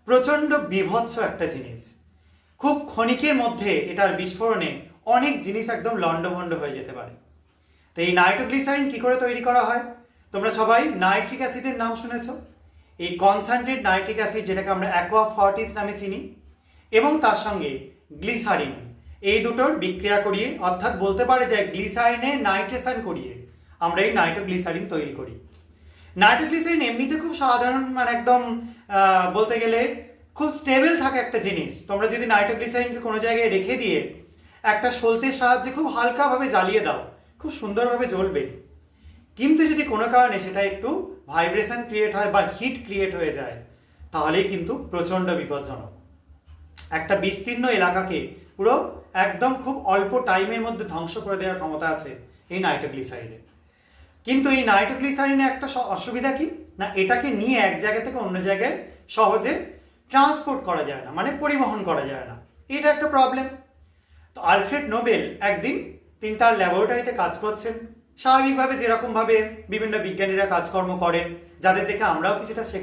প্রচণ্ড বীভৎস একটা জিনিস। খুব ক্ষণিকের মধ্যে এটার বিস্ফোরণে অনেক জিনিস একদম লণ্ডভণ্ড হয়ে যেতে পারে। তো এই নাইট্রোগ্লিসারিন কী করে তৈরি করা হয়? তোমরা সবাই নাইট্রিক অ্যাসিডের নাম শুনেছ। এই কনসেন্ট্রেট নাইট্রিক অ্যাসিড, যেটাকে আমরা অ্যাকোয়া ফর্টিস নামে চিনি, এবং তার সঙ্গে গ্লিসারিন, এই দুটোর বিক্রিয়া করিয়ে, অর্থাৎ বলতে পারে যে গ্লিসারিনের নাইট্রেশন করিয়ে আমরা এই নাইট্রোগ্লিসারিন তৈরি করি। নাইট্রোগ্লিসারিন এমনিতে খুব সাধারণ, মানে একদম বলতে গেলে খুব স্টেবল থাকে একটা জিনিস। তোমরা যদি নাইট্রোগ্লিসারিনকে কোনো জায়গায় রেখে দিয়ে একটা সলতের সাহায্যে খুব হালকাভাবে জ্বালিয়ে দাও, খুব সুন্দরভাবে জ্বলবে। কিন্তু যদি কোনো কারণে সেটা একটু ভাইব্রেশন ক্রিয়েট হয় বা হিট ক্রিয়েট হয়ে যায়, তাহলেই কিন্তু প্রচণ্ড বিপজ্জনক। একটা বিস্তীর্ণ এলাকাকে পুরো একদম খুব অল্প টাইমের মধ্যে ধ্বংস করে দেওয়ার ক্ষমতা আছে এই নাইট্রোগ্লিসারিনের। কিন্তু এই নাইট্রোগ্লিসারিনের একটা অসুবিধা কি না, এটাকে নিয়ে এক জায়গা থেকে অন্য জায়গায় সহজে ট্রান্সপোর্ট করা যায় না, মানে পরিবহন করা যায় না। এটা একটা প্রবলেম। তো আলফ্রেড নোবেল একদিন তিনি তার ল্যাবরেটরিতে কাজ করছেন, স্বাভাবিকভাবে যেরকমভাবে বিভিন্ন বিজ্ঞানীরা কাজকর্ম করেন, যাদের দেখে আমরাও কিছুটা শেখা